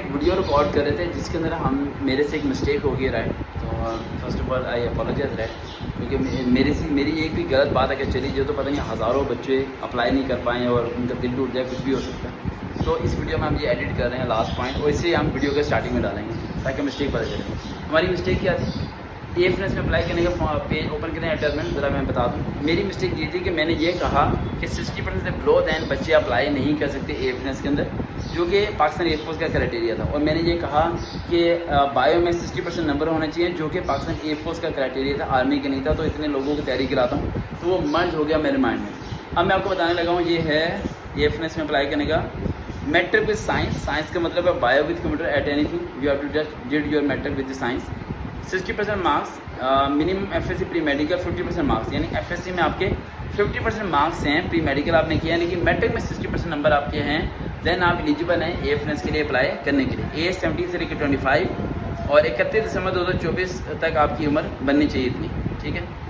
Video record कर रहे थे जिसके अंदर हम मेरे से एक मिस्टेक हो गई राइट। तो first of all I apologize right, क्योंकि मेरी एक भी गलत बात अगर चली जाए तो पता नहीं हज़ारों बच्चे अप्लाई नहीं कर पाएँ और उनका दिल टूट जाए, कुछ भी हो सकता है। तो इस वीडियो में हम ये एडिट कर रहे हैं लास्ट पॉइंट, और इसे हम वीडियो के स्टार्टिंग में डालेंगे ताकि मिस्टेक पता चले। हमारी मिस्टेक क्या थी, एएफएनएस में अप्लाई करने का पेज ओपन करें अटैचमेंट, ज़रा मैं बता दूं। मेरी मिस्टेक ये थी कि मैंने ये कहा कि 60% से बिलो दैन बच्चे अप्लाई नहीं कर सकते एएफएनएस के अंदर, जो कि पाकिस्तान एयरफोर्स का क्राइटेरिया था। और मैंने ये कहा कि बायो में 60% नंबर होने चाहिए, जो कि पाकिस्तान एयरफोर्स का क्राइटेरिया था, आर्मी का नहीं था। तो इतने लोगों की तैयारी कराता हूँ तो वो मर्ज हो गया मेरे माइंड में। अब मैं आपको बताने लगा हूँ, ये है एएफएनएस में अप्लाई करने का मैट्रिक विद साइंस। साइंस का मतलब है bio with computer at anything, you have to just did your matric with science. 60% marks, minimum FSc pre medical 50% marks, यानी एफएससी में आपके 50% मार्क्स हैं, प्री मेडिकल आपने किया, लेकिन मैट्रिक में 60% नंबर आपके हैं, देन आप एलिजिबल हैं एएफएनएस के लिए अप्लाई करने के लिए। एज 17 से लेकर 25 और 31 दिसंबर 2024 तक आपकी उम्र बननी चाहिए इतनी, ठीक है।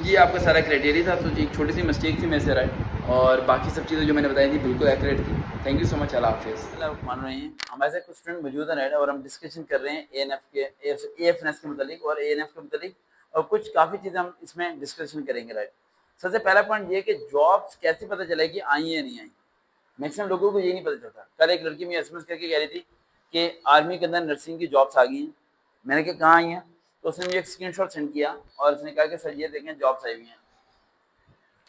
ये आपका सारा क्राइटेरिया था। तो एक छोटी सी मिस्टेक थी मेरे से राइट, और बाकी सब चीज़ें जो मैंने बताई थी बिल्कुल एक्यूरेट थी। थैंक यू सो मच, अल्लाह हाफिज़। मान रहे हैं हमारे साथ कुछ स्टूडेंट मौजूद हैं राइट, और हम डिस्कशन कर रहे हैं एएफएनएस के मतलब और एएनएफ के मतलब, और कुछ काफ़ी चीज़ें हम इसमें डिस्कशन करेंगे राइट। सबसे पहला पॉइंट ये कि जॉब्स कैसे पता चलेगी आई या नहीं आई। मैक्सिमम लोगों को ये नहीं पता चलता। कल एक लड़की मुझे एसएमएस करके कह रही थी कि आर्मी के अंदर नर्सिंग की जॉब्स आ गई हैं। मैंने कहा कहाँ आई हैं, तो उसने मुझे एक स्क्रीनशॉट सेंड किया और उसने कहा कि सर ये देखें जॉब्स आई हुई हैं।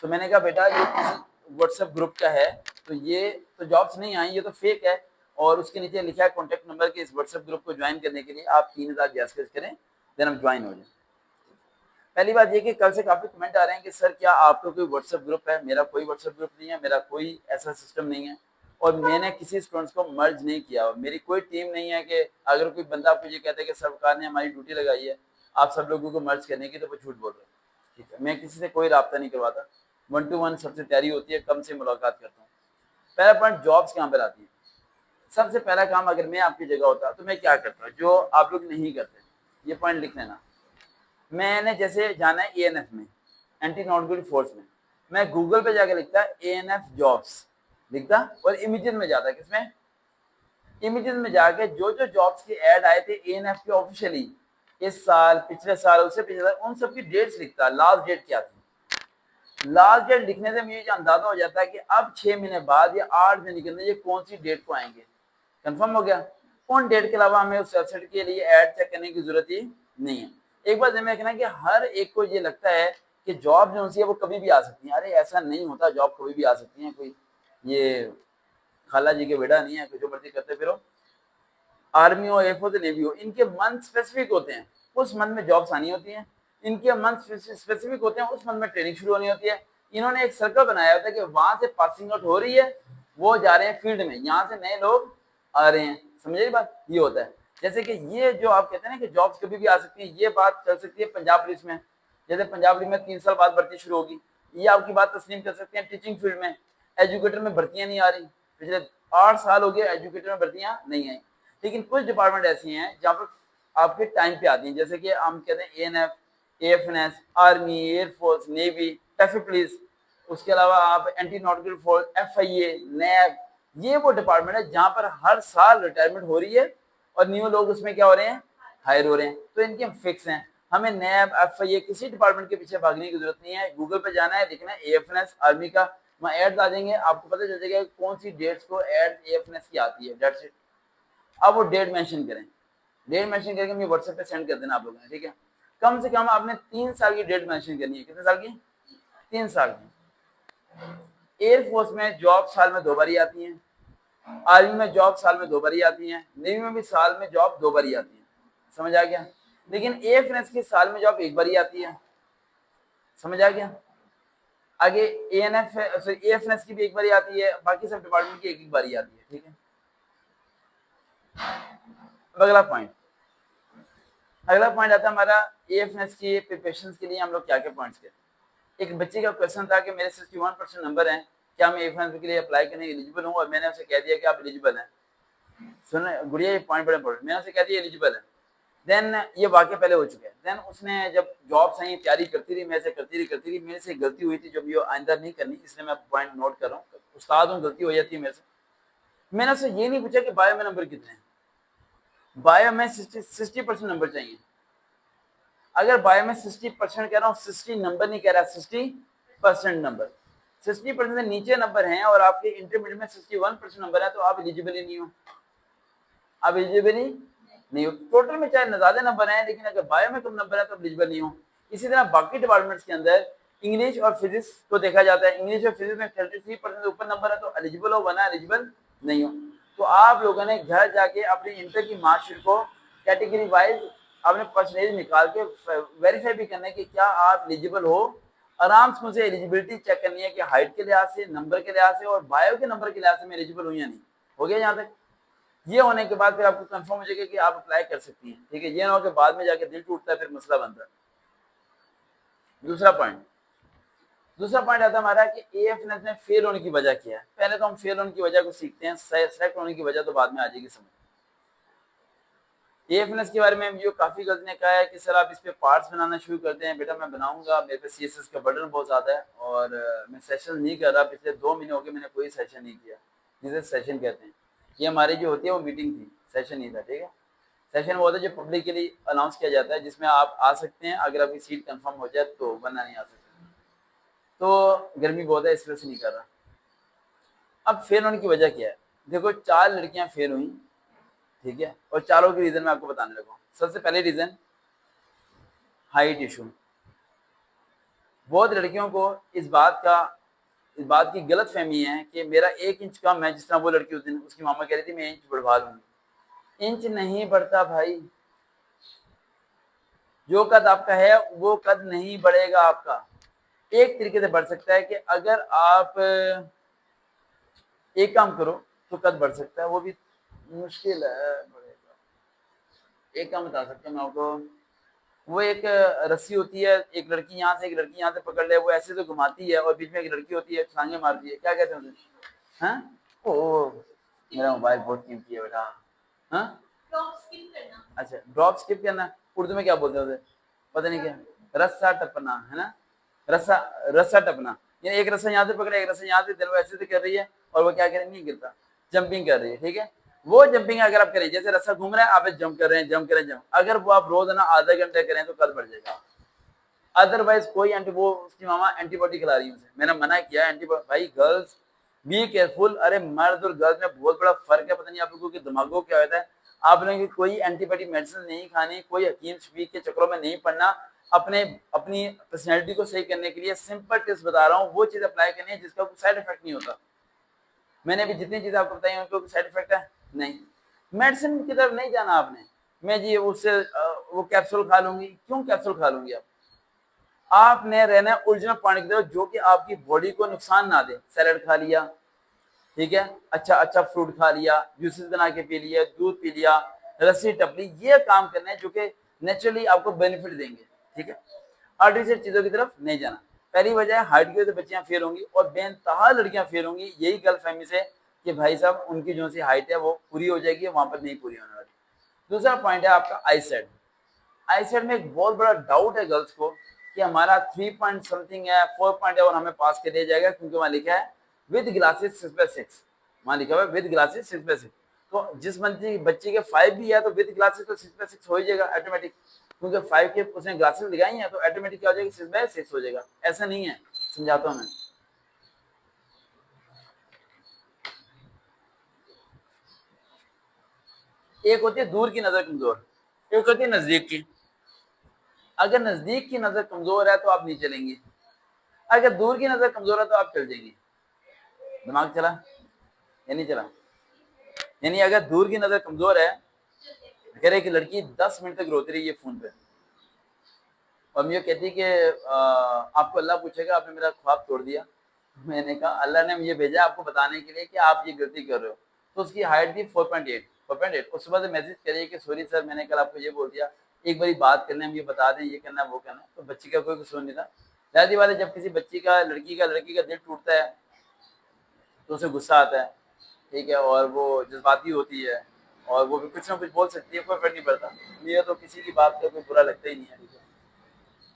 तो मैंने कहा बेटा ये किसी व्हाट्सएप ग्रुप का है, तो ये तो जॉब्स नहीं आई, ये तो फेक है। और उसके नीचे लिखा है कॉन्टैक्ट नंबर के इस व्हाट्सएप ग्रुप को ज्वाइन करने के लिए आप 3000 जैसे करें, देन हम ज्वाइन हो जाए। पहली बात ये कि कल से काफ़ी कमेंट आ रहे हैं कि सर क्या आपका कोई व्हाट्सएप ग्रुप है। मेरा कोई व्हाट्सएप ग्रुप नहीं है, मेरा कोई ऐसा सिस्टम नहीं है, और मैंने किसी स्टूडेंट्स को मर्ज नहीं किया। मेरी कोई टीम नहीं है कि अगर कोई बंदा आपको ये कहता है कि सरकार ने हमारी ड्यूटी लगाई है आप सब लोगों को मर्ज करने की, तो वो झूठ बोल रहे हैं, ठीक है। मैं किसी से कोई रब्ता नहीं करवाता, 1 to 1 सबसे तैयारी होती है, कम से मुलाकात करता हूँ। पहला पॉइंट जॉब्स कहाँ पर आती है। सबसे पहला काम अगर मैं आपकी जगह होता तो मैं क्या करता, जो आप लोग नहीं करते, ये पॉइंट लिख लेना। मैंने जैसे जाना है एएनएफ में, एंटी नार्कोटिक फोर्स में, मैं गूगल पे जाके लिखता एएनएफ जॉब्स लिखता, और इमेजेस में जाता, किसमें, इमेजेस में जाके जो जो जॉब्स के ऐड आए थे एएनएफ के ऑफिशियली इस साल, पिछले साल, उससे पिछले साल, उन सब की डेट्स लिखता, लास्ट डेट क्या थी। लास्ट डेट लिखने से मुझे अंदाजा हो जाता है कि अब 6 महीने बाद या 8 महीने के अंदर ये कौन सी डेट को आएंगे। कंफर्म हो गया। उन डेट के अलावा हमें उस वेबसाइट के लिए ऐड चेक करने की जरूरत ही नहीं है। एक बात ध्यान में रखना कि हर एक को ये लगता है कि जॉब जो है वो कभी भी आ सकती है। अरे ऐसा नहीं होता, जॉब कभी भी आ सकती है, कोई ये खाला जी के बेटा नहीं है, जो मर्जी करते फिरो। आर्मी हो, एयरफोर्स, नेवी हो, इनके मंथ स्पेसिफिक होते हैं, उस मंथ में जॉब्स आनी होती हैं। इनके मंथ स्पेसिफिक होते हैं, उस मंथ में ट्रेनिंग शुरू होनी होती है। इन्होंने एक सर्कल बनाया होता है कि वहां से पासिंग आउट हो रही है, वो जा रहे हैं फील्ड में, यहाँ से नए लोग आ रहे हैं। समझिए बात, ये होता है। जैसे कि ये जो आप कहते हैं ना कि जॉब्स कभी भी आ सकती है, ये बात चल सकती है पंजाब पुलिस में। जैसे पंजाब पुलिस में 3 साल बाद भर्ती शुरू होगी, ये आपकी बात तस्लीम कर सकते हैं। टीचिंग फील्ड में एजुकेटर में भर्तियां नहीं आ रही, पिछले 8 साल हो गए एजुकेटर में भर्तियां नहीं आई। लेकिन कुछ डिपार्टमेंट ऐसी हैं जहाँ पर आपके टाइम पे आती हैं, जैसे कि हम कहते हैं ANF, एएफएनएस, army, air force, navy, traffic police, उसके अलावा आप एंटी नार्कोटिक फोर्स, एफआईए, नैब, ये वो डिपार्टमेंट है जहाँ पर हर साल रिटायरमेंट हो रही है और न्यू लोग उसमें क्या हो रहे हैं, हायर हो रहे हैं। तो इनके हम फिक्स हैं। हमें नैब, एफआईए, किसी डिपार्टमेंट के पीछे भागने की जरूरत नहीं है। गूगल पे जाना है, लिखना है एएफएनएस आर्मी का, वहाँ एड्स आ जाएंगे, आपको पता चल जाएगा कौन सी डेट्स को एड एएफएनएस की आती है, दैट्स इट। अब वो डेट मेंशन करें, डेट मेंशन करके मुझे व्हाट्सएप पे सेंड कर देना आप लोगों ने, ठीक है। कम से कम आपने 3 साल की डेट मेंशन करनी है। कितने साल की, 3 साल की। एयरफोर्स में जॉब साल में 2 बार ही आती है, आर्मी में जॉब साल में 2 बार ही आती है, नेवी में भी साल में जॉब 2 बार ही आती है। समझ आ गया। लेकिन एएफएनएस की साल में जॉब 1 बार ही आती है। समझ आ गया। आगे एएनएफ एएफएनएस की भी 1 बार ही आती है, बाकी सब डिपार्टमेंट की 1 बार ही आती है, ठीक है। अगला पॉइंट आता है हमारा एएफएनएस की प्रिपरेशन के लिए हम लोग क्या क्या पॉइंट्स करें। एक बच्चे का क्वेश्चन था कि मेरे 61% नंबर हैं, क्या मैं एएफएनएस के लिए अप्लाई करने के एलिजिबल हूँ, और मैंने उसे कह दिया कि आप एलिजिबल हैं। सुन गुड़िया, ये पॉइंट बड़ा इंपॉर्टेंट, मैंने उसे कह दिया एलिजिबल है। देन ये वाक्य पहले हो चुके हैं। देन उसने जब जॉब सही तैयारी करती रही, मैं से करती रही, मेरे से गलती हुई थी, जब ये आइंदा नहीं करनी, इसलिए मैं पॉइंट नोट कर रहा हूँ। उस्ताद हूँ, गलती हो जाती है मेरे से। मैंने उससे ये नहीं पूछा कि बायो में नंबर कितने हैं, बायो में 60% नंबर चाहिए। अगर बायो में 60% कह रहा हूँ, 60 नंबर नहीं कह रहा, 60% नंबर, 60% से नीचे नंबर हैं और आपके इंटरमीडिएट में 61% नंबर है तो आप एलिजिबल ही नहीं हो, आप एलिजिबल ही नहीं हो। टोटल में चाहे ज्यादा नंबर हैं, लेकिन अगर बायो में कम नंबर है तो एलिजिबल नहीं हो। इसी तरह बाकी डिपार्टमेंट्स के अंदर इंग्लिश और फिजिक्स को देखा जाता है, इंग्लिश और फिजिक्स में 33% से ऊपर नंबर है तो एलिजिबल हो, वरना एलिजिबल नहीं हो। तो आप लोगों ने घर जाके अपनी इंटर की मार्कशीट को कैटेगरी वाइज आपने परसेंटेज निकाल के वेरीफाई भी करना है कि क्या आप एलिजिबल हो। आराम से मुझे एलिजिबिलिटी चेक करनी है कि हाइट के लिहाज से, नंबर के लिहाज से और बायो के नंबर के लिहाज से मैं एलिजिबल हूँ या नहीं। हो गया यहाँ तक? ये होने के बाद फिर आपको कंफर्म हो जाएगा कि आप अप्लाई कर सकती हैं, ठीक है। ये ना हो कि बाद में जाके दिल टूटता है, फिर मसला बनता है। दूसरा पॉइंट आता है हमारा कि एएफएनएस में फेल होने की वजह क्या है। पहले तो हम फेल होने की वजह को सीखते हैं, सेलेक्ट होने की वजह तो बाद में आ जाएगी समझ। एएफएनएस के बारे में मुझे काफी गलती ने कहा है कि सर आप इस पे पार्ट्स बनाना शुरू करते हैं। बेटा मैं बनाऊंगा, मेरे पे सीएसएस का बर्डन बहुत ज्यादा है और मैं सेशन नहीं कर रहा। पिछले 2 महीने हो गए मैंने कोई सेशन नहीं किया, जिसे सेशन कहते हैं। ये हमारी जो होती है वो मीटिंग थी, सेशन नहीं था, ठीक है। सेशन वो होता है जो पब्लिकली अनाउंस किया जाता है, जिसमें आप आ सकते हैं अगर आपकी सीट कंफर्म हो जाए तो, वरना नहीं आ सकते। तो गर्मी बहुत है इस वजह से नहीं कर रहा। अब फेल होने की वजह क्या है? देखो 4 लड़कियां फेल हुई, ठीक है, और चारों के रीजन मैं आपको बताने लगा हूँ। सबसे पहले रीजन हाइट इशू। बहुत लड़कियों को इस बात की गलत फहमी है कि मेरा 1 इंच कम है। जिस तरह वो लड़की उस दिन उसकी मामा कह रही थी मैं इंच बढ़वा लूंगी। इंच नहीं बढ़ता भाई, जो कद आपका है वो कद नहीं बढ़ेगा आपका। एक तरीके से बढ़ सकता है कि अगर आप एक काम करो तो कद बढ़ सकता है, वो भी मुश्किल है बढ़ेगा। एक काम बता सकता हूँ मैं आपको, वो एक रस्सी होती है, एक लड़की यहाँ से एक लड़की यहाँ से पकड़ ले, वो ऐसे तो घुमाती है और बीच में एक लड़की होती है छलांगे मारती है, क्या कहते हैं उसे? हाँ, ओ मेरा मोबाइल बहुत कीमती है बेटा। हाँ, अच्छा ड्रॉप स्किप करना, उर्दू में क्या बोलते हैं उसे, पता नहीं क्या, रस्सा टपना है ना, रस्सा रस्सा टपना। ये एक रस्सा यहाँ से पकड़ा, एक रस्सा यहाँ से, दिल ऐसे से कर रही है और वो क्या कर रही है, नहीं गिरता, जंपिंग कर रही है, ठीक है। वो जंपिंग अगर आप करें, जैसे रस्सा घूम रहा है आप जंप कर रहे हैं, जंप करें जंप, अगर वो आप रोज ना आधा घंटे करें तो कल बढ़ जाएगा। अदरवाइज कोई वो उसकी मामा एंटीबॉडी खिला रही है उसे, मैंने मना किया एंटीबॉडी। भाई गर्ल्स बी केयरफुल, अरे मर्द और गर्ल्स में बहुत बड़ा फर्क है। पता नहीं आप लोगों के दिमागों क्या होता है, आप लोगों की कोई एंटीबायोटिक मेडिसिन नहीं खानी, कोई हकीम शफीक के चक्करों में नहीं पड़ना। अपनी पर्सनैलिटी को सही करने के लिए सिंपल टिप्स बता रहा हूँ, वो चीज अप्लाई करनी है जिसका कोई साइड इफेक्ट नहीं होता। मैंने भी जितनी चीजें आपको बताई उनको साइड इफेक्ट है नहीं। मेडिसिन की तरफ नहीं जाना आपने, मैं जी उससे वो कैप्सूल खा लूंगी, क्यों कैप्सूल खा लूंगी आप? आपने रहना ओरिजिनल पानी की तरफ जो कि आपकी बॉडी को नुकसान ना दे। सैलेड खा लिया, ठीक है, अच्छा अच्छा फ्रूट खा लिया, जूसेस बना के पी लिया, दूध पी लिया, रस्सी टपली, ये काम करने हैं जो कि नेचुरली आपको बेनिफिट देंगे, ठीक है। आर्टिफिशियल चीजों की तरफ नहीं जाना। पहली वजह है हाइट की वजह से बच्चियां फेल होंगी और बेनतहा लड़कियां फेल होंगी, यही गलतफहमी से कि भाई साहब उनकी जो सी हाइट है वो पूरी हो जाएगी, वहां पर नहीं पूरी होने वाली। दूसरा पॉइंट है आपका आईसेट। आईसेट में एक बहुत बड़ा डाउट है गर्ल्स को कि हमारा 3 पॉइंट समथिंग है, 4 पॉइंट है और हमें पास कर दिया जाएगा, क्योंकि वहां लिखा है विद ग्लासेस 6/6, वहां लिखा हुआ है विद ग्लासेस 6/6। तो जिस बच्चे के 5 भी है तो विद ग्लासेस तो 6/6 हो ही जाएगा ऑटोमेटिक, क्योंकि 5 के उसने ग्लासेस लगाई हैं तो ऑटोमेटिक क्या हो जाएगा, 6/6 हो जाएगा। ऐसा नहीं है, समझाता हूँ मैं। एक होती है दूर की नजर कमजोर, एक होती है नजदीक की। अगर नजदीक की नजर कमजोर है तो आप नहीं चलेंगे, अगर दूर की नजर कमजोर है तो आप चल जाएंगे। दिमाग चला या नहीं चला? यानी अगर दूर की नजर कमजोर है, कह रहे कि लड़की 10 मिनट तक रोती रही है फोन पे और मुझे कहती कि आपको अल्लाह पूछेगा आपने मेरा ख्वाब तोड़ दिया। मैंने कहा अल्लाह ने मुझे भेजा आपको बताने के लिए कि आप ये गलती कर रहे हो। तो उसकी हाइट थी 4.8 और सुबह से मैसेज करिए कि सॉरी सर मैंने कल आपको ये बोल दिया, एक बारी बात करने हम ये बता दें, ये करना वो करना। तो बच्ची का कोई कसूर नहीं था। जाहिर बात है जब किसी बच्ची का लड़की का दिल टूटता है तो उसे गुस्सा आता है, ठीक है, और वो जज्बाती होती है और वो भी कुछ ना कुछ बोल सकती है, कोई फर्क नहीं पड़ता। मुझे तो किसी की बात का कोई बुरा लगता ही नहीं है, ठीक है।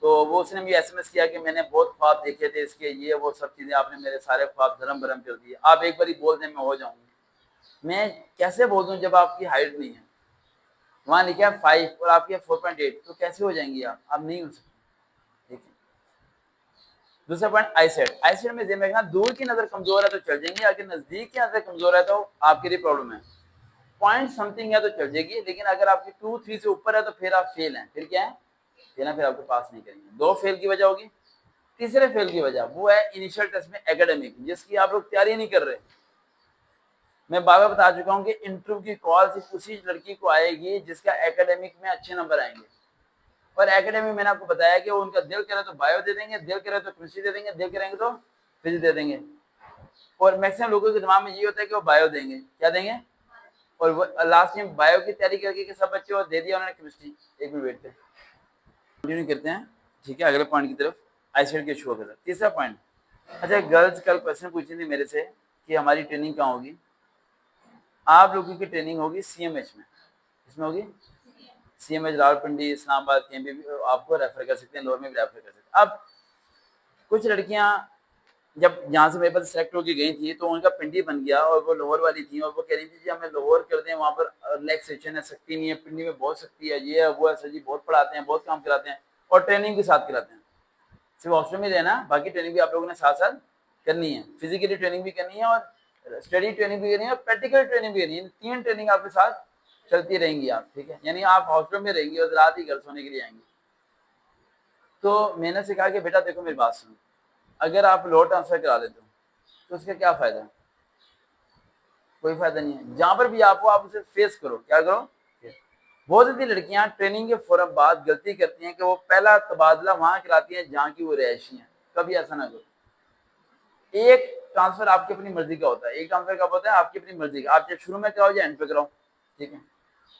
तो वो उसने मुझे एसएमएस किया कि मैंने बहुत ख्वाब देखे थे इसके, ये वो सब चीज़ें, आपने मेरे सारे ख्वाब धर्म भरम कर दिए, आप एक बार बोल दें मैं हो जाऊंगी। मैं कैसे बोल दूं जब आपकी हाइट नहीं है? वहाँ लिखा है 5 और आपके 4.8, तो कैसे हो जाएंगी आप नहीं हो सकते। ठीक है। दूसरा पॉइंट आईसेट। आईसेट में ध्यान रखना, दूर की नजर कमजोर है तो चल जाएंगे, अगर नजदीक की नजर कमजोर है तो आपके लिए प्रॉब्लम है। पॉइंट समथिंग है तो चल जाएगी, लेकिन अगर आपकी 2-3 से ऊपर है तो फिर आप फेल हैं। फिर क्या है, फेल है, फिर आपको पास नहीं करेंगे। 2 फेल की वजह होगी। तीसरे फेल की वजह वो है इनिशियल टेस्ट में एकेडमिक, जिसकी आप लोग तैयारी नहीं कर रहे। मैं बार बार बता चुका हूँ कि इंटरव्यू की कॉल सिर्फ उसी लड़की को आएगी जिसका एकेडमिक में अच्छे नंबर आएंगे। और एकेडमिक मैंने आपको बताया कि वो उनका दिल करे तो बायो दे देंगे, दिल करे तो केमिस्ट्री दे देंगे, दिल करेंगे तो फिजिक्स दे देंगे। और मैक्सिमम लोगों के दिमाग में ये होता है कि वो बायो देंगे, क्या देंगे, और वो लास्ट में बायो की तैयारी करके कि सब बच्चे दे दिया उन्होंने केमिस्ट्री। एक मिनट वेट करें, कंटिन्यू करते हैं। ठीक है, अगले पॉइंट की तरफ, आईसेट के इशू होगा। तीसरा पॉइंट, अच्छा गर्ल्स कल क्वेश्चन पूछी थी मेरे से कि हमारी ट्रेनिंग कहाँ होगी। आप लोगों की ट्रेनिंग होगी सीएमएच में। इसमें होगी सीएमएच रावलपिंडी, इस्लामाबाद, कहीं भी आपको रेफर कर सकते हैं, लोअर में भी रेफर कर सकते हैं। अब कुछ लड़कियां जब यहाँ से मेरे पास सेलेक्ट होकर गई थी तो उनका पिंडी बन गया और वो लाहौर वाली थी और वो कह रही थी जी हमें लाहौर कर दें, वहाँ पर रिलैक्सेशन है, शक्ति नहीं है, पिंडी में बहुत शक्ति है, ये है वो है, सर जी बहुत पढ़ाते हैं, बहुत काम कराते हैं और ट्रेनिंग के साथ कराते हैं। सिर्फ हॉस्टल में रहना, बाकी ट्रेनिंग भी आप लोगों ने साथ साथ करनी है। फिजिकली ट्रेनिंग भी करनी है और स्टडी ट्रेनिंग भी करनी है और प्रैक्टिकल ट्रेनिंग भी करनी है। 3 ट्रेनिंग आपके साथ चलती रहेंगी आप। ठीक है, यानी आप हॉस्टल में रहेंगी और रात ही घर सोने के लिए आएंगे। तो मैंने से कहा कि बेटा देखो मेरी बात सुनो, अगर आप लो ट्रांसफर करा लेते हो तो उसका क्या फायदा, कोई फायदा नहीं है। जहां पर भी आपको आप उसे फेस करो, क्या करो। बहुत सी लड़कियां ट्रेनिंग के फौरन बाद गलती करती हैं कि वो पहला तबादला वहां कराती हैं जहां की वो रहायशी है। कभी ऐसा ना करो। एक ट्रांसफर आपकी अपनी मर्जी का होता है, एक ट्रांसफर कब होता है, आपकी अपनी मर्जी का, आप जब शुरू में कराओ या एंड पे कराओ। ठीक है,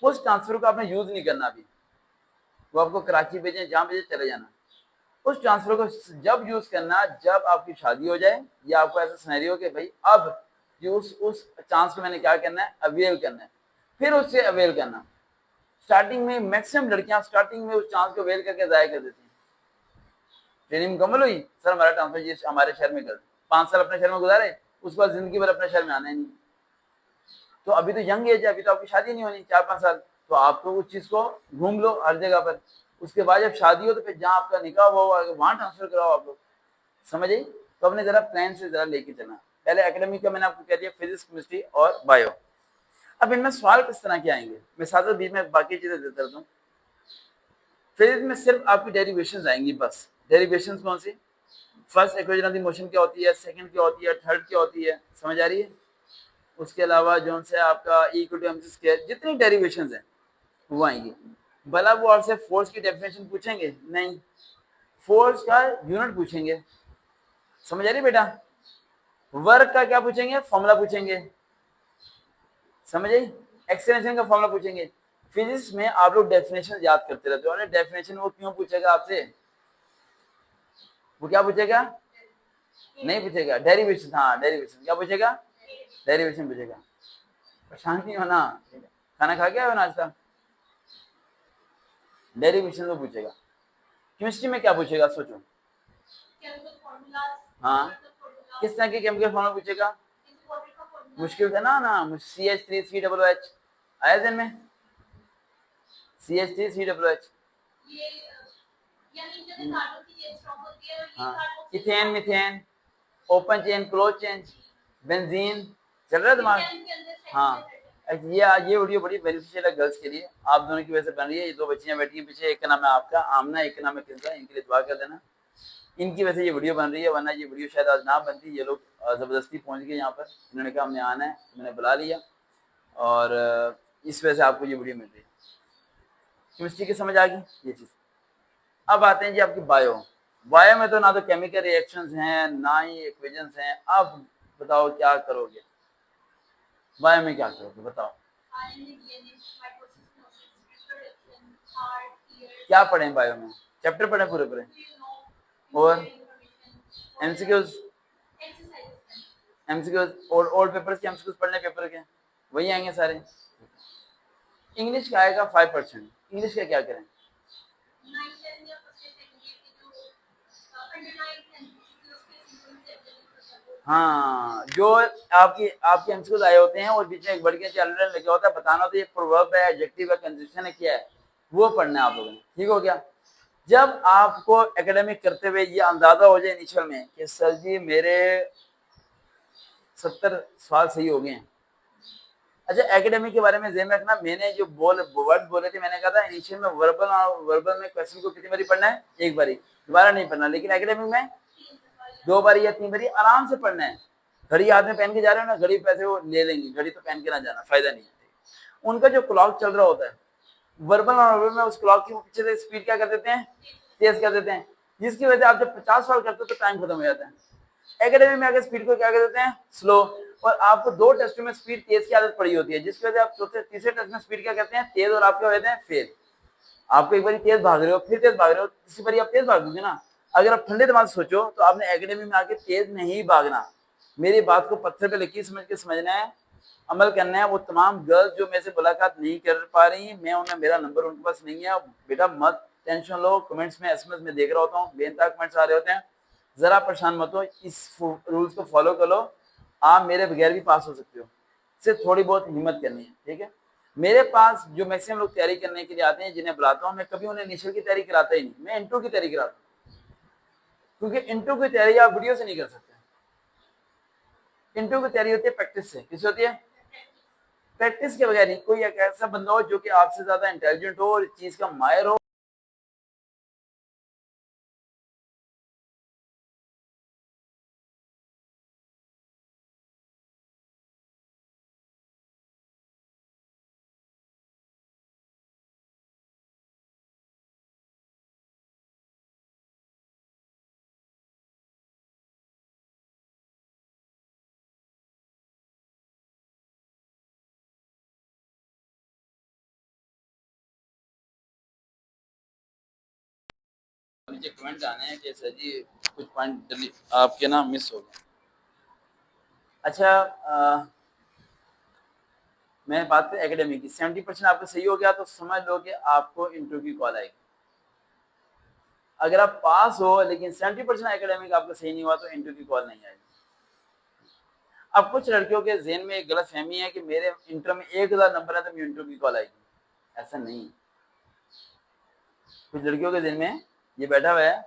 उस ट्रांसफर को आपने यूज नहीं करना अभी, वो आपको कराची भेजे, जहां भेजे चले जाना। उस ट्रांसफर को जब यूज करना जब आपकी शादी हो जाए या आपको ऐसा सिनेरियो कि भाई अब जो उस चांस को मैंने क्या करना है, अवेल करना है, फिर उससे अवेल करना। स्टार्टिंग में मैक्सिमम लड़कियां स्टार्टिंग में उस चांस को अवेल करके जाया कर देती हैं। ट्रेनिंग मुकम्मल हुई, सर हमारा ट्रांसफर जी हमारे शहर में कर, 5 साल अपने शहर में गुजारे, उसके बाद जिंदगी भर अपने शहर में आना ही नहीं। तो अभी तो यंग एज है, अभी तो आपकी शादी नहीं होनी, 4-5 साल, तो आप तो उस चीज को घूम लो हर जगह पर। उसके बाद जब शादी हो तो फिर जहाँ आपका निकाह हुआ वहां ट्रांसफर कराओ आप लोग, समझ आई। तो अपने जरा प्लान से जरा लेके चलना। पहले एकेडमिक का मैंने आपको कह दिया, फिजिक्स, केमिस्ट्री और बायो। अब इनमें सवाल किस तरह के आएंगे, मैं साथ साथ बीच में बाकी चीजें देता रहता हूँ। फिजिक्स में सिर्फ आपकी डेरिवेशंस आएंगी बस। डेरिवेशंस कौन सी, first equation of the motion क्या होती है, सेकंड क्या होती है, थर्ड क्या होती है, समझ आ रही है। उसके अलावा जो से आपका इक्वल टू एमसी स्क्वायर, जितनी डेरिवेशंस हैं वो आएंगी। भला वो आपसे फोर्स की डेफिनेशन पूछेंगे, नहीं, फोर्स का यूनिट पूछेंगे, समझ आ रही बेटा। वर्क का क्या पूछेंगे, फॉर्मूला पूछेंगे, समझ आई। एक्सटेंशन का फॉर्मूला पूछेंगे। फिजिक्स में आप लोग डेफिनेशन याद करते रहते हो, और डेफिनेशन वो क्यों पूछेगा आपसे, वो क्या पूछेगा, नहीं पूछेगा, डेरिवेशन, हाँ डेरिवेशन क्या पूछेगा, डेरिवेशन पूछेगा। परेशान नहीं होना, खाना खा गया हो नाश्ता, डेरिवेशन तो पूछेगा। केमिस्ट्री में क्या पूछेगा सोचो, हाँ किस तरह के केमिकल फॉर्मूला पूछेगा, मुश्किल था ना CH3COOH आया दिन में, CH3COOH, हाँ ethane, methane, open chain, close chain, benzene, चल रहा है दिमाग। हाँ ये वीडियो बड़ी बेनिफिशियल है गर्ल्स के लिए, आप दोनों की वजह से बन रही है। ये 2 बच्चियां बैठी हैं पीछे, एक का नाम है आपका आमना, एक का नाम है किंजा, इनके लिए दुआ कर देना। इनकी वजह से ये वीडियो बन रही है, वरना ये वीडियो शायद आज ना बनती। ये लोग ज़बरदस्ती पहुंच गए यहाँ पर, इन्होंने कहा हमने आना है, मैंने बुला लिया और इस वजह से आपको ये वीडियो मिल रही है। केमिस्ट्री की समझ आ गई ये चीज़। अब आते हैं जी आपकी बायो। बायो में तो ना तो केमिकल रिएक्शंस हैं ना ही इक्वेशंस हैं। अब बताओ क्या करोगे, बायो में क्या करोगे बताओ, क्या पढ़ें बायो में, चैप्टर पढ़ें पूरे पूरे, और एमसीक्यूज, और ओल्ड पेपर्स के एमसीक्यूज पढ़ने, पेपर के वही आएंगे सारे। इंग्लिश का आएगा 5%, इंग्लिश का क्या करें, हाँ, जो आपकी आपके एमसीक्यूज आए होते हैं और बीच में एक वर्ड के चैनल लिखा होता है, बताना होता है ये प्रोवर्ब है, एडजेक्टिव है, कंजंक्शन है, क्या है, वो पढ़ना है आप लोगों ने। ठीक हो गया। जब आपको एकेडमिक करते हुए ये अंदाजा हो जाए इनिशियल में कि सर जी मेरे 70 सवाल सही हो गए हैं। अच्छा, एकेडमिक के बारे में ध्यान रखना, मैंने जो वर्ड बोले थे, मैंने कहा था इनिशियल में वर्बल और वर्बल में क्वेश्चन को कितनी बारी पढ़ना है, एक बारी, दोबारा नहीं पढ़ना। लेकिन एकेडमिक में 2 बारी या 3 बारी आराम से पढ़ना है। घड़ी हाथ में पहन के जा रहे हो ना, घड़ी पैसे वो ले लेंगे, घड़ी तो पहन के ना जाना, फायदा नहीं है। उनका जो क्लॉक चल रहा होता है वर्बल और वर्बल में, उस क्लॉक की पीछे से स्पीड क्या कर देते हैं, तेज कर देते हैं, जिसकी वजह से आप जब 50 सवाल करते हो तो टाइम खत्म हो जाता है। एकेडमी में आगे स्पीड को क्या कर देते हैं, स्लो। और आपको 2 टेस्ट में स्पीड तेज की आदत पड़ी होती है, जिसकी वजह से आप चौथे तीसरे टेस्ट में स्पीड क्या करते हैं, तेज, और आपके होते हैं फेल। आपको एक बार तेज भाग रहे हो, फिर तेज भाग रहे हो, तीसरी बारी आप तेज भागोगे ना। अगर आप ठंडे दिमाग से सोचो तो आपने एकेडमी में आके तेज नहीं भागना। मेरी बात को पत्थर पे लिखी समझ के समझना है, अमल करना है। वो तमाम गर्ल्स जो मेरे से मुलाकात नहीं कर पा रही, मैं उन्हें, मेरा नंबर उनके पास नहीं है, बेटा मत टेंशन लो। कमेंट्स में एसएमएस में देख रहा होता हूँ, बेनता कमेंट्स आ रहे होते हैं, जरा परेशान मत हो, इस रूल्स को फॉलो कर लो, आप मेरे बगैर भी पास हो सकते हो। सिर्फ थोड़ी बहुत हिम्मत करनी है, ठीक है। मेरे पास जो मैक्सिमम लोग तैयारी करने के लिए आते हैं, जिन्हें बुलाता हूँ, मैं कभी उन्हें इनिशियल की तैयारी कराता ही नहीं, मैं इंट्रो की तैयारी कराता हूँ। क्योंकि इंट्रो की तैयारी आप वीडियो से नहीं कर सकते। इंट्रो की तैयारी होती है प्रैक्टिस से। किससे होती है, प्रैक्टिस के बगैर नहीं। कोई एक ऐसा बंदा हो जो कि आपसे ज्यादा इंटेलिजेंट हो और इस चीज का माहिर हो, नीचे कमेंट आने हैं कि सर जी कुछ पॉइंट आपके ना मिस हो गए। अच्छा, मैं बात करें एकेडमिक की, 70% आपका सही हो गया तो समझ लो कि आपको इंटरव्यू की कॉल आएगी। अगर आप पास हो लेकिन 70% एकेडमिक आपका सही नहीं हुआ तो इंटरव्यू की कॉल नहीं आएगी। अब कुछ लड़कियों के ज़हन में एक गलत फहमी है कि मेरे इंटर में 1000 नंबर है तो मेरी इंटरव्यू की कॉल आएगी। ऐसा नहीं। कुछ लड़कियों के ज़हन में ये बैठा हुआ है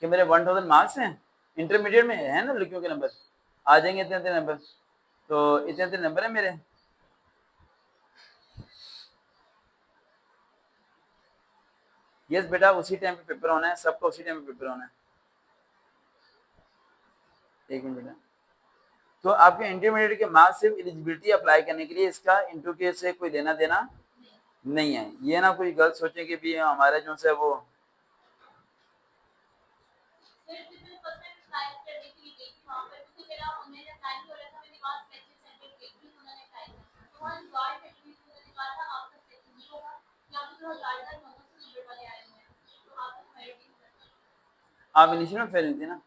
कि मेरे 1000 मार्क्स हैं, इंटरमीडिएट में है ना लड़कियों के नंबर, आ जाएंगे इतने इतने नंबर, तो इतने इतने नंबर है मेरे। यस बेटा, उसी टाइम पे पेपर होना है, सबका उसी टाइम पे पेपर होना है। एक मिनट बेटा, तो आपके इंटरमीडिएट के मार्क्स सिर्फ एलिजिबिलिटी अप्लाई करने के लिए, इसका इंटरव्यू से कोई लेना देना नहीं है। ये ना कोई गलत सोचे कि भी हमारे जो से वो आप इनिशियल में फेल हुई थी ना।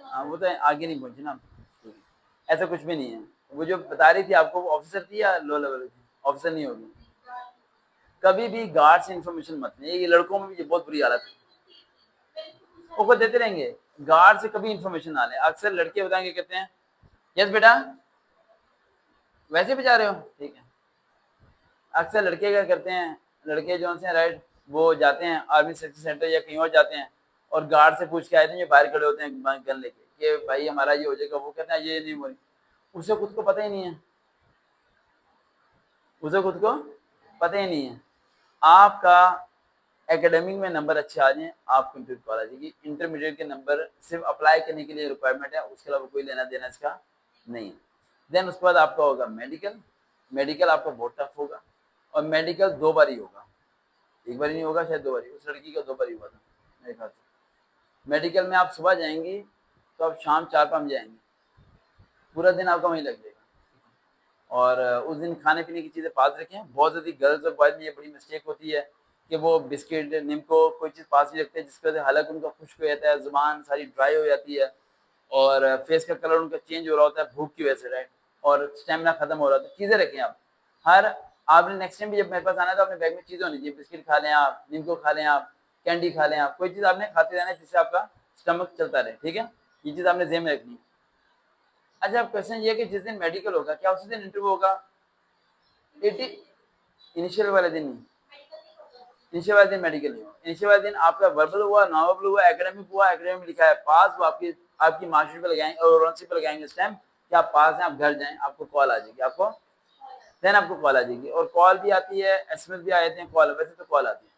हाँ, वो तो आगे नहीं पहुंची ना। ऐसा कुछ भी नहीं है। वो जो बता रही थी आपको, वो ऑफिसर थी या लो लेवल थी? ऑफिसर नहीं होगी। कभी भी गार्ड से इन्फॉर्मेशन मत लें, ये लड़कों में भी ये बहुत बुरी हालत है, वो देते रहेंगे। गार्ड से कभी इन्फॉर्मेशन ना लें। अक्सर लड़के बताएंगे, कहते हैं यस बेटा, वैसे भी जा रहे हो, ठीक है। अक्सर लड़के क्या करते हैं, लड़के जो से राइट, वो जाते हैं आर्मी सर्विस सेंटर या कहीं और जाते हैं और गार्ड से पूछ के आए थे, ये बाहर खड़े होते हैं गन लेके कि भाई हमारा ये हो जाएगा, वो कहते हैं ये नहीं बोली। उसे खुद को पता ही नहीं है, उसे खुद को पता ही नहीं है। आपका एकेडमिक में नंबर अच्छे आ जाए, आपको इंटरव्यू कॉल आ जाएगी। इंटरमीडिएट के नंबर सिर्फ अप्लाई करने के लिए रिक्वायरमेंट है, उसके अलावा कोई लेना देना इसका नहीं है। देन उसके बाद आपका होगा मेडिकल। मेडिकल आपका बहुत टफ होगा, और मेडिकल 2 बार ही होगा, एक बार ही नहीं होगा, शायद 2 बार ही। उस लड़की का 2 बार ही हुआ था मेरे ख्याल से। मेडिकल में आप सुबह जाएंगी तो आप शाम 4-5 जाएंगे, पूरा दिन आपका वहीं लग जाएगा। और उस दिन खाने पीने की चीज़ें पास रखें। बहुत ज़्यादा गर्ल्स और बॉयज़ में ये बड़ी मिस्टेक होती है कि वो बिस्किट, निम्को, कोई चीज़ पास ही रखते हैं, जिसकी वजह से हालांकि उनका खुश्क हो जाता है, ज़ुबान सारी ड्राई हो जाती है और फेस का कलर उनका चेंज हो रहा होता है भूख की वजह से, राइट, और स्टेमिना खत्म हो रहा होता है। चीज़ें रखें आप। हर आपने नेक्स्ट टाइम भी जब मेरे पास आना है तो अपने बैग में चीज़ें होनी चाहिए। बिस्किट खा लें आप, निम्को खा लें आप, कैंडी खा लें आप, कोई चीज़ आपने खाते रहना है जिससे आपका स्टमक चलता रहे, ठीक है। ये चीज़ आपने ज़हन में रखनी है। अच्छा, अब क्वेश्चन ये है कि जिस दिन मेडिकल होगा क्या उसी दिन इंटरव्यू होगा? इनिशियल वाले दिन नहीं, इनिशियल वाले दिन मेडिकल नहीं हुआ। इनिशियल वाले दिन आपका वर्बल हुआ, नॉन वर्बल हुआ, एकेडमिक हुआ, एकेडमिक लिखा है पास, वो आपकी मार्कशीट पे लगाएंगे और ऑनरशिप पे लगाएंगे स्टैम्प कि आप पास हैं, आप घर जाएं, आपको कॉल आ जाएगी, आपको कॉल आ जाएगी। और कॉल भी आती है, एसएमएस भी आ जाते हैं, कॉल वैसे तो कॉल आती है।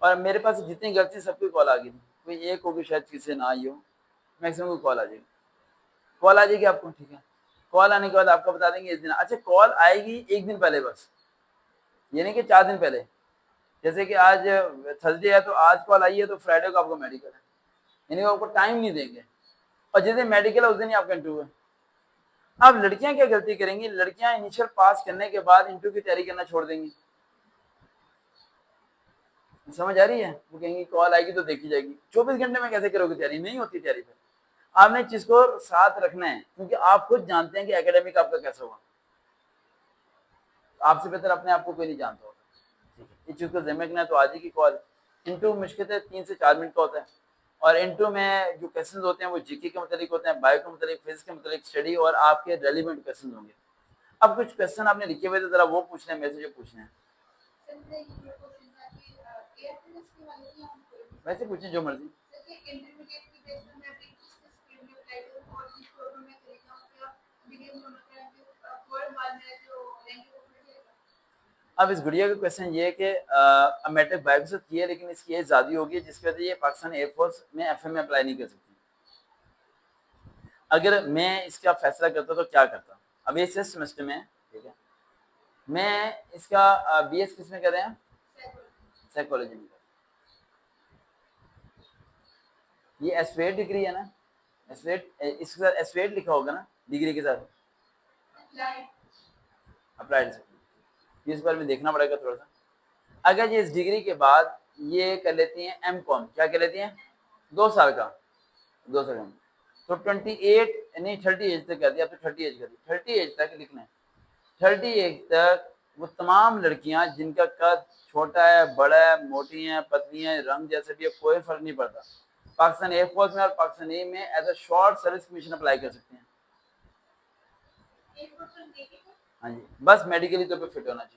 और मेरे पास जितनी गलती सबकी कॉल आ गई थी, कोई एक होगी शायद किसी ना आई हो, मैक्सिमम को कॉल आ जाएगी, कॉल आ जाएगी आपको, ठीक है। कॉल आने के बाद आपको बता देंगे इस दिन। अच्छा, कॉल आएगी एक दिन पहले बस, ये नहीं कि 4 दिन पहले। जैसे कि आज थर्सडे है तो आज कॉल आई है तो फ्राइडे को आपको मेडिकल है, यानी आपको टाइम नहीं देंगे। और जिस दिन मेडिकल है उस दिन ही आपका इंटरव्यू है। अब लड़कियां क्या गलती करेंगी, लड़कियां इनिशियल पास करने के बाद इंटरव्यू की तैयारी करना छोड़ देंगी। समझ आ रही है? वो कहेंगी कॉल आएगी तो देखी जाएगी। 24 घंटे में कैसे करोगे तैयारी? नहीं होती तैयारी पे। आपने चीज को साथ रखना है, क्योंकि आप खुद जानते हैं कि एकेडमिक आपका कैसा हुआ। आपसे बेहतर अपने आप को कोई नहीं जानता होता, ठीक है। इस चीज को ज़िम्मे रखना है। तो आज ही की कॉल इंटरव्यू मुश्किल से 3 से 4 मिनट का होता है, और इंटरव्यू में जो क्वेश्चन होते हैं वो जीके के मतलब होते हैं, बायो के मतलब, फिजिक्स के मतलब, स्टडी और आपके रेलिवेंट क्वेश्चन होंगे। अब कुछ क्वेश्चन आपने लिखे हुए थे, जरा वो पूछने हैं, मेरे से जो पूछने हैं वैसे पूछें जो मर्जी। अब इस गुड़िया का क्वेश्चन ये है कि मैट्रिक बायोफिजिक्स की है लेकिन इसकी एज ज़्यादा होगी, जिसकी वजह से ये पाकिस्तान एयरफोर्स में एफएम में अप्लाई नहीं कर सकती। अगर मैं इसका फैसला करता तो क्या करता? अब ये 6th सेमेस्टर में, ठीक है, मैं इसका बीएस किस में कर रहे हैं? साइकोलॉजी में। ये एस्वेट डिग्री है ना, एस्वेट, इसके साथ एस्वेट लिखा होगा ना डिग्री के साथ, अप्लाइड से। इस बार में देखना पड़ेगा थोड़ा सा। अगर ये इस डिग्री के बाद ये कर लेती हैं एमकॉम, क्या कर लेती हैं? 2 साल का, 2 साल का, तो 28 नहीं 30 एज तक कर दिया, अब तो 30 एज कर दी, 30 एज तक लिखना है। 30 एज तक वो तमाम लड़कियां जिनका कद छोटा है, बड़ा है, मोटी हैं, पतली हैं, रंग जैसे भी है, कोई फर्क नहीं पड़ता, पाकिस्तान एयरफोर्स में और पाकिस्तान नेवी में as a short service commission apply कर सकते हैं। हाँ जी, बस मेडिकली तौर पे फिट होना चाहिए।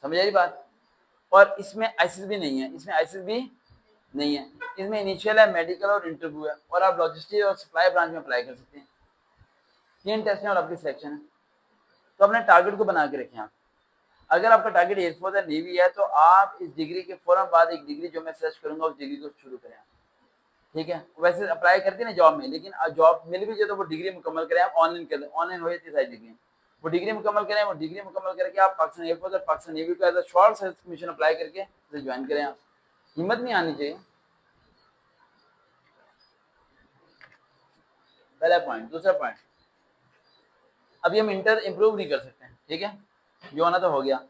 समझ आई बात? और इसमें आईसीएस भी नहीं है, इसमें आईसीएस भी नहीं है, इसमें इनिशियल है, मेडिकल और इंटरव्यू है, और आप लॉजिस्टिक और सप्लाई ब्रांच में अप्लाई कर सकते हैं। 3 टेस्ट हैं और आपकी सिलेक्शन है। तो अपने टारगेट को बना के रखें आप। अगर आपका टारगेट एयरफोर्स या नेवी है तो आप इस डिग्री के फौरन बाद एक डिग्री जो मैं सर्च करूंगा उस डिग्री को शुरू करें, ठीक है। वैसे अप्लाई करते हैं ना जॉब में, लेकिन जॉब मिल भी जाए तो वो डिग्री मुकम्मल करें, आप ऑनलाइन कर लें, ऑनलाइन हो जाती है सारी डिग्री, वो डिग्री मुकम्मल करें, वो डिग्री मुकम्मल करके आप पाकिस्तान एयरफोर्स और पाकिस्तान नेवी को as a short service commission apply करके उसे ज्वाइन करें। आप हिम्मत नहीं आनी चाहिए, पहला पॉइंट। दूसरा पॉइंट, अभी हम इंटर इम्प्रूव नहीं कर सकते, ठीक है, जो होना तो हो गया।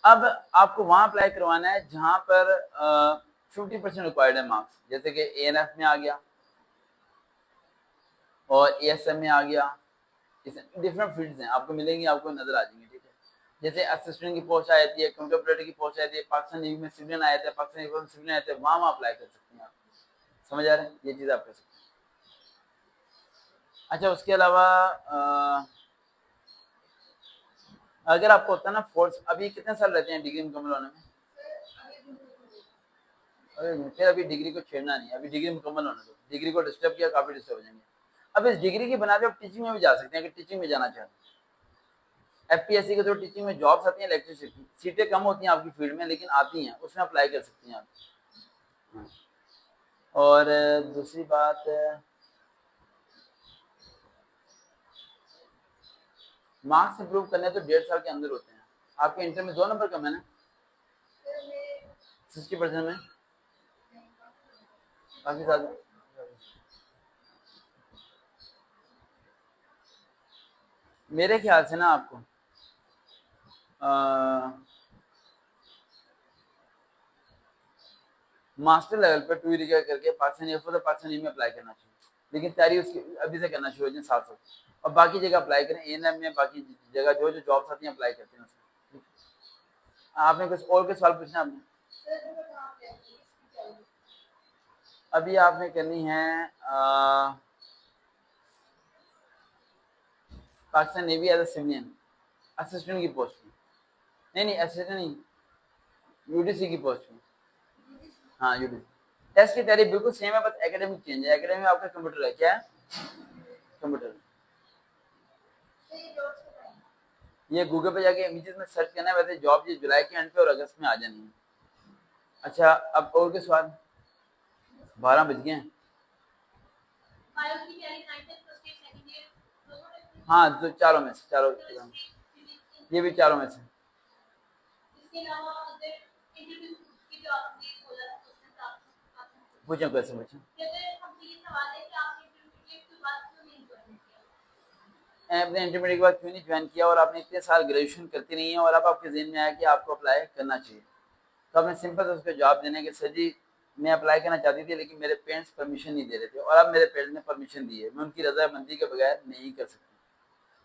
अब आपको वहां अप्लाई करवाना है जहां पर 50% रिक्वायर्ड है मार्क्स, जैसे कि एएनएफ में आ गया और एएसएम में आ गया, डिफरेंट फील्ड्स हैं, आपको मिलेंगी, आपको नजर आ जाएंगे, ठीक है। जैसे असिस्टेंट की पोस्ट आ जाती है, कंप्यूटर ऑपरेटर की पोस्ट आ जाती है, पाकिस्तान नेवी में सिविलियन आ जाता है, पाकिस्तान नेवी में सिविलियन आते हैं, वहां अप्लाई कर सकते हैं आप। समझ आ रहा है? ये चीज़ आप कर सकते हैं। अच्छा, उसके अलावा अगर आपको होता है ना फोर्स, अभी कितने साल रहते हैं डिग्री मुकम्मल होने में? अरे फिर अभी डिग्री को छेड़ना नहीं, अभी डिग्री मुकम्मल होने दो, डिग्री को डिस्टर्ब किया काफी डिस्टर्ब हो जाएंगे। अब इस डिग्री की बना पे आप टीचिंग में भी जा सकते हैं, अगर टीचिंग में जाना चाहते हैं। एफपीएससी के थ्रू टीचिंग में जॉब्स आती हैं, लेक्चरशिप की सीटें कम होती हैं आपकी फील्ड में, लेकिन आती हैं, उसमें अप्लाई कर सकती हैं आप। और दूसरी बात, मार्क्स इंप्रूव करने तो 1.5 साल के अंदर होते हैं। आपके इंटर में 2 नंबर कम है ना 60% में, काफी ज्यादा। मेरे ख्याल से ना आपको मास्टर लेवल पर 2 ईयर करके पाकिस्तान एयरफोर्स और पाकिस्तान नेवी में अप्लाई करना चाहिए, लेकिन तैयारी उसकी अभी से करना शुरू हो जाए 700, और बाकी जगह अप्लाई करें, एएनएम में, बाकी जगह जो जो जॉब्स आती हैं अप्लाई करते हैं उसमें। आपने कुछ और के सवाल पूछना आपने? अभी आपने करनी है Pakistan navy as a civilian, assistant की पोस्ट में। नहीं असिस्टेंट नहीं, यूडीसी की पोस्ट में। हाँ यूडीसी। टेस्ट की तैयारी बिल्कुल सेम है, बस एकेडमिक चेंज है। एकेडमिक में आपका कंप्यूटर है, क्या है कंप्यूटर। ये गूगल पे जाके इमेजेस में सर्च करना है। वैसे जॉब ये जुलाई के एंड पे और अगस्त में आ जानी है। अच्छा अब और के सवाल, 12 बज गए हैं। हाँ तो चारों में से, चारों ये भी चारों में से। पूछो क्वेश्चन पूछो। आपने इंटरमीडिएट के बाद क्यों नहीं ज्वाइन किया, और आपने इतने साल ग्रेजुएशन करती नहीं है और अब आपके जहन में आया कि आपको अप्लाई करना चाहिए, तो आपने सिंपल से उसको जवाब देने के सर जी मैं अप्लाई करना चाहती थी लेकिन मेरे पेरेंट्स परमिशन नहीं दे रहे थे, और अब मेरे पेरेंट्स ने परमिशन दी है, मैं उनकी रजामंदी के बगैर नहीं कर सकती।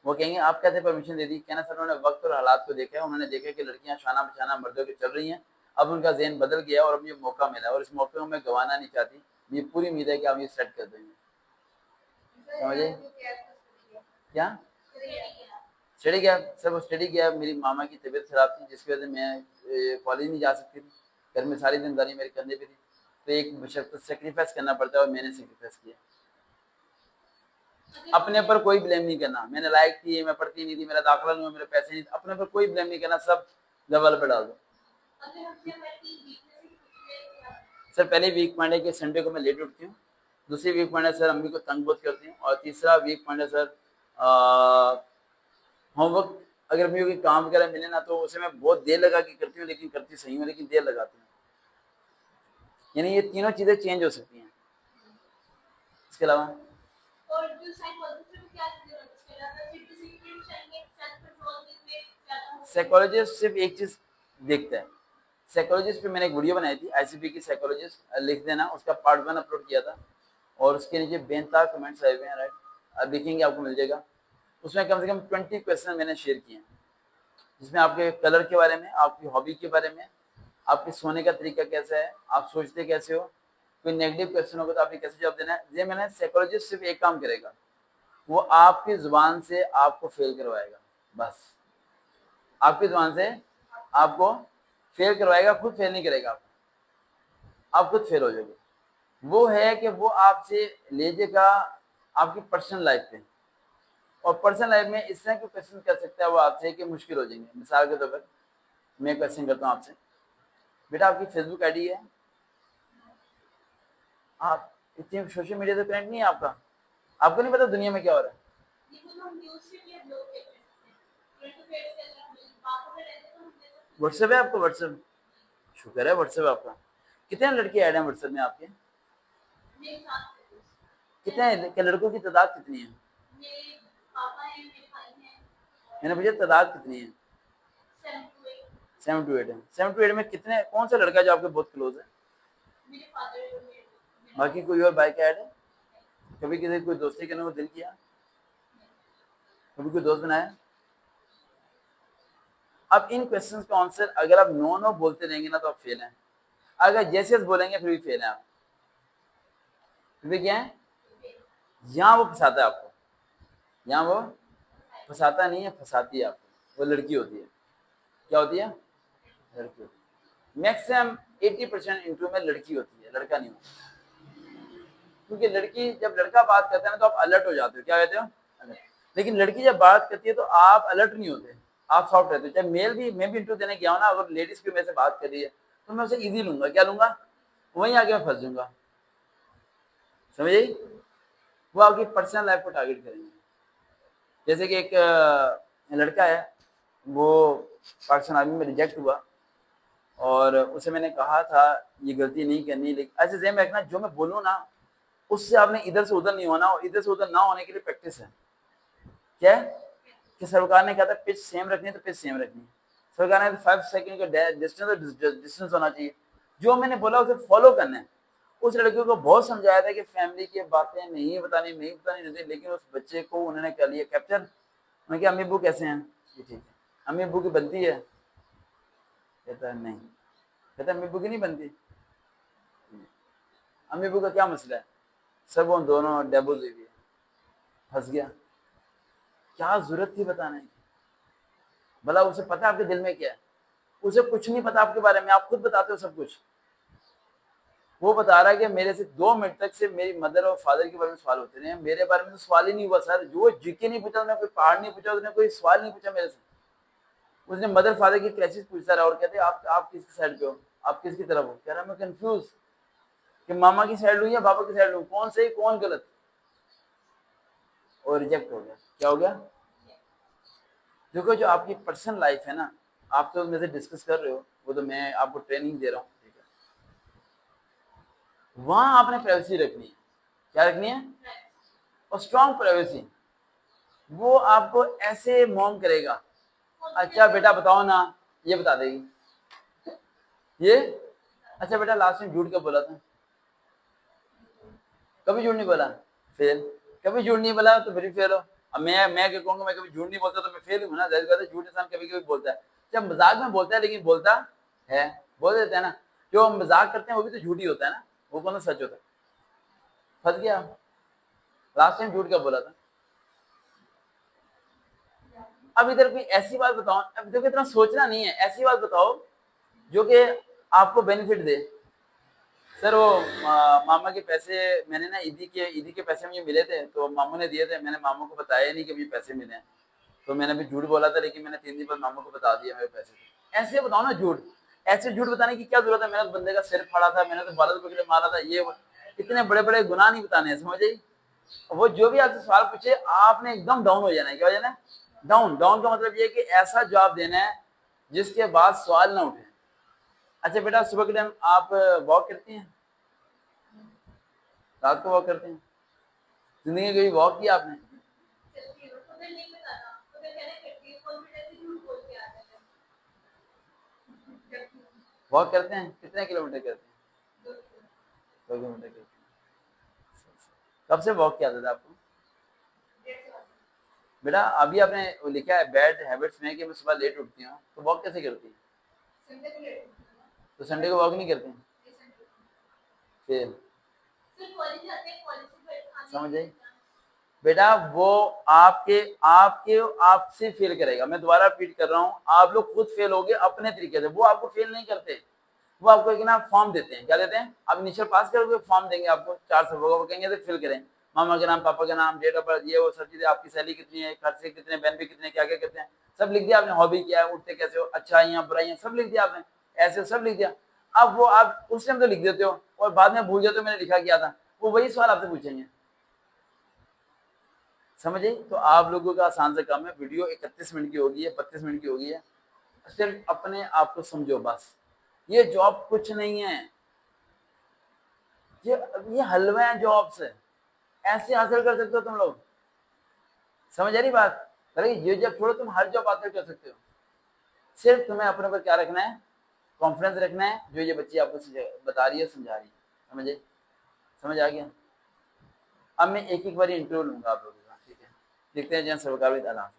वो कहेंगे आप कैसे परमिशन दे दी, कहना सर उन्होंने वक्त और हालात को देखा है, उन्होंने देखा कि लड़कियां शाना बछाना मर्दों की चल रही हैं, अब उनका जहन बदल गया और अब ये मौका मिला और इस मौके को मैं गंवाना नहीं चाहती, मुझे पूरी उम्मीद है कि आप ये सेट कर देंगे। समझे क्या स्टडी गया सर, वो स्टडी गया, मेरी मामा की तबीयत खराब थी जिसकी वजह से मैं कॉलेज नहीं जा सकती थी, घर में सारी जिम्मेदारी मेरे कंधे पे थी, तो एक बशर्त सेक्रीफाइस करना पड़ता है और मैंने सेक्रीफाइस किया। अपने पर कोई ब्लेम नहीं करना, मैंने लायक थी, मैं पढ़ती नहीं थी, मेरा दाखिला नहीं हुआ, मेरे पैसे नहीं, अपने पर कोई ब्लेम नहीं करना, सब लेवल पर डाल दो। सर पहले वीक पॉइंट है कि संडे को मैं लेट उठती हूँ, दूसरी वीक पॉइंट है सर अम्मी को तंग बहुत करती हूँ, और तीसरा वीक पॉइंट है सर होमवर्क अगर मुझे कोई काम वगैरह मिले ना तो उसे मैं बहुत देर लगा के करती हूँ, लेकिन करती सही हूँ लेकिन देर लगाती हूँ। यानी ये तीनों चीजें चेंज हो सकती हैं। इसके अलावा साइकोलॉजिस्ट सिर्फ एक चीज देखता है, साइकोलॉजिस्ट पे मैंने एक वीडियो बनाई थी, आईसीपी की साइकोलॉजिस्ट लिख देना, उसका पार्ट 1 अपलोड किया था और उसके नीचे बेनता कमेंट्स आए हुए हैं, राइट, अब देखेंगे आपको मिल जाएगा। उसमें कम से कम 20 क्वेश्चन मैंने शेयर किए हैं, जिसमें आपके कलर के बारे में, आपकी हॉबी के बारे में, आपके सोने का तरीका कैसा है, आप सोचते कैसे हो, कोई नेगेटिव क्वेश्चन होगा तो आपने कैसे जवाब देना है। ये मैंने साइकोलॉजिस्ट सिर्फ एक काम करेगा, वो आपकी जुबान से आपको फेल करवाएगा, बस आपकी जुबान से आपको फेल करवाएगा, खुद फेल नहीं करेगा, आप खुद फेल हो जाओगे। वो है कि वो आपसे ले जाएगा आपकी पर्सनल लाइफ पे, और पर्सनल लाइफ में इस तरह के क्वेश्चन कर सकता है वो आपसे कि मुश्किल हो जाएंगे। मिसाल के तौर पर मैं क्वेश्चन करता हूँ आपसे, बेटा आपकी फेसबुक आईडी है, आप इतनी सोशल मीडिया से कनेक्ट नहीं है आपका, आपको नहीं पता दुनिया में क्या हो रहा है। व्हाट्सएप है आपको, व्हाट्सएप शुक्र है व्हाट्सएप आपका। कितने लड़के ऐड हैं व्हाट्सएप में आपके, कितने क्या लड़कों की तादाद कितनी है, मैंने पूछा तादाद कितनी है। 7 to 8 है। 7 to 8 में कितने, कौन सा लड़का जो आपके बहुत क्लोज है, बाकी कोई और भाई का ऐड है, कभी किसी कोई दोस्ती करने को दिल किया, कभी कोई दोस्त बनाया। अब इन क्वेश्चंस का आंसर अगर आप नो नो बोलते रहेंगे ना तो आप फेल हैं, अगर जैसे बोलेंगे फिर भी फेल है आप, फिर क्या है, यहाँ वो फंसाता है आपको, यहाँ वो फंसाता नहीं है, फंसाती है आपको, वो लड़की होती है, क्या होती है, लड़की होती है। मैक्सिमम 80% इंटरव्यू में लड़की होती है, लड़का नहीं होता, क्योंकि लड़की जब लड़का बात करता है ना तो आप अलर्ट हो जाते हो, क्या कहते हो अलर्ट, लेकिन लड़की जब बात करती है तो आप अलर्ट नहीं होते, आप सॉफ्ट रहते हो। चाहे मेल भी, मैं भी इंटरव्यू देने गया हूँ ना, अगर लेडीज की मेरे से बात कर रही है तो मैं उसे इजी लूंगा, क्या लूंगा, वहीं आके मैं फंस जाऊंगा, समझ आई, वो आपकी पर्सनल लाइफ को टारगेट करेंगे। जैसे कि एक लड़का है, वो पाकिस्तान आर्मी में रिजेक्ट हुआ और उसे मैंने कहा था ये गलती नहीं करनी, लेकिन ऐसे ज़हन में रखना जो मैं बोलूँ ना उससे आपने इधर से उधर नहीं होना, और इधर से उधर ना होने के लिए प्रैक्टिस है। क्या है कि सरकार ने कहा था पिच सेम रखनी है तो पिच सेम रखनी है, सरकार ने 5 सेकंड का डिस्टेंस होना चाहिए, जो मैंने बोला उसे फॉलो करना है। उस लड़के को बहुत समझाया था कि फैमिली की बातें नहीं बतानी नहीं, लेकिन उस बच्चे को उन्होंने कर लिया कैप्चर। उन्होंने कहा अम्मी अब्बू कैसे हैं, ये ठीक है, अम्मी अब्बू की बनती है, कहता है नहीं, कहता अम्मी अब्बू की नहीं बनती, अम्मी अब्बू का क्या मसला है, सब वो दोनों डेबुल हुई है, फंस गया। क्या जरूरत थी बताने की? भला उसे पता आपके दिल में क्या है? उसे कुछ नहीं पता आपके बारे में, आप खुद बताते हो सब कुछ। वो बता रहा है कि मेरे से 2 मिनट तक से मेरी मदर और फादर के बारे में सवाल होते रहे, मेरे बारे में तो सवाल ही नहीं हुआ सर। जो जीके नहीं पूछा, उसने कोई पहाड़ नहीं पूछा, उसने कोई सवाल नहीं पूछा मेरे से। उसने मदर फादर की क्राइसिस पूछता रहा और कहते आप किसकी साइड पे हो, आप किसकी तरफ हो? कह रहा मैं कंफ्यूज कि मामा की साइड लूं या पापा की साइड लूं, कौन सही कौन गलत। और रिजेक्ट हो गया। क्या हो गया? देखो जो आपकी पर्सनल लाइफ है ना, आप तो मेरे से डिस्कस कर रहे हो, वो तो मैं आपको ट्रेनिंग दे रहा हूँ, ठीक है। वहां आपने प्राइवेसी रखनी है। क्या रखनी है? और स्ट्रॉन्ग प्राइवेसी। वो आपको ऐसे मॉम करेगा, अच्छा बेटा बताओ ना, ये बता देगी ये। अच्छा बेटा लास्ट टाइम झूठ कब बोला था? कभी झूठ नहीं बोला, फेल। कभी झूठ नहीं बोला तो फिर फेल हो। अब मैं क्या कहूंगा, मैं कभी झूठ नहीं बोलता तो मैं फेल हूँ ना। जाहिर बात है झूठ इंसान कभी कभी बोलता है, जब मजाक में बोलता है, लेकिन बोलता है, बोल देता है ना। जो मजाक करते हैं वो भी तो झूठ ही होता है ना, वो कौन सा सच होता है? फंस गया। लास्ट टाइम झूठ कब बोला था? अब इधर कोई ऐसी बात बताओ, अब देखो इतना सोचना नहीं है, ऐसी बात बताओ जो कि आपको बेनिफिट दे। सर वो मामा के पैसे, मैंने ना ईदी के पैसे मुझे मिले थे, तो मामू ने दिए थे, मैंने मामू को बताया नहीं कि मुझे पैसे मिले हैं, तो मैंने भी झूठ बोला था, लेकिन मैंने 3 दिन बाद मामू को बता दिया मेरे पैसे थे। ऐसे बताओ ना झूठ। ऐसे झूठ बताने की क्या जरूरत है? मैंने तो बंदे का सिर फाड़ा था, मैंने तो बालक पकड़े मारा था, ये इतने बड़े बड़े गुनाह नहीं बताने हैं, समझे? वो जो भी आपसे सवाल पूछे आपने एकदम डाउन हो जाना है। क्या हो जाना है? डाउन। डाउन का मतलब ये है कि ऐसा जवाब देना है जिसके बाद सवाल ना उठे। अच्छा बेटा सुबह के टाइम आप वॉक करती हैं? रात को वॉक करते हैं? जिंदगी में कभी वॉक किया आपने? वॉक करते हैं? कितने किलोमीटर करते हैं? 2 किलोमीटर करते हैं। कब से वॉक किया था आपको? बेटा अभी आपने वो लिखा है बैड हैबिट्स में कि मैं सुबह लेट उठती हूँ, तो वॉक कैसे करती है? तो संडे को वॉक नहीं करते हैं? फिर समझ आई? बेटा वो आपके आपके आपसे फेल करेगा। मैं दोबारा रिपीट कर रहा हूँ, आप लोग खुद फेल होगे अपने तरीके से, वो आपको फेल नहीं करते। वो आपको एक ना फॉर्म देते हैं। क्या देते हैं? आप इनिशियल पास करोगे, फॉर्म देंगे आपको 4 सौ वो कहेंगे तो फिल करें, मामा के नाम, पापा का नाम, डेट ऑफ बर्थ, ये वो सब चीजें, आपकी सैलरी कितनी है, खर्चे कितने, बेनिफिट कितने, क्या क्या करते हैं, सब लिख दिया आपने। हॉबी क्या है, उठते कैसे हो, अच्छाइयाँ बुराइयाँ सब लिख दिया आपने, ऐसे सब लिख दिया। अब वो आप उस टाइम तो लिख देते हो और बाद में भूल जाते हो मैंने लिखा क्या था, वो वही सवाल आपसे पूछेंगे। समझे? तो आप लोगों का आसान से काम है। वीडियो 31 मिनट की होगी है, 32 मिनट की होगी है, सिर्फ अपने आप को समझो बस। ये जॉब कुछ नहीं है, ये हलवा है जॉब से, ऐसे हासिल कर सकते हो तुम लोग। समझ आ रही बात? अरे ये जब छोड़ो, तुम हर जॉब हासिल कर सकते हो। सिर्फ तुम्हें अपने ऊपर क्या रखना है? कॉन्फिडेंस रखना है, जो ये बच्ची आपको बता रही है, समझा रही है। समझे? समझ आ गया? अब मैं एक एक बार इंटरव्यू लूंगा आप लोगों का, ठीक है? देखते हैं जन सरकार।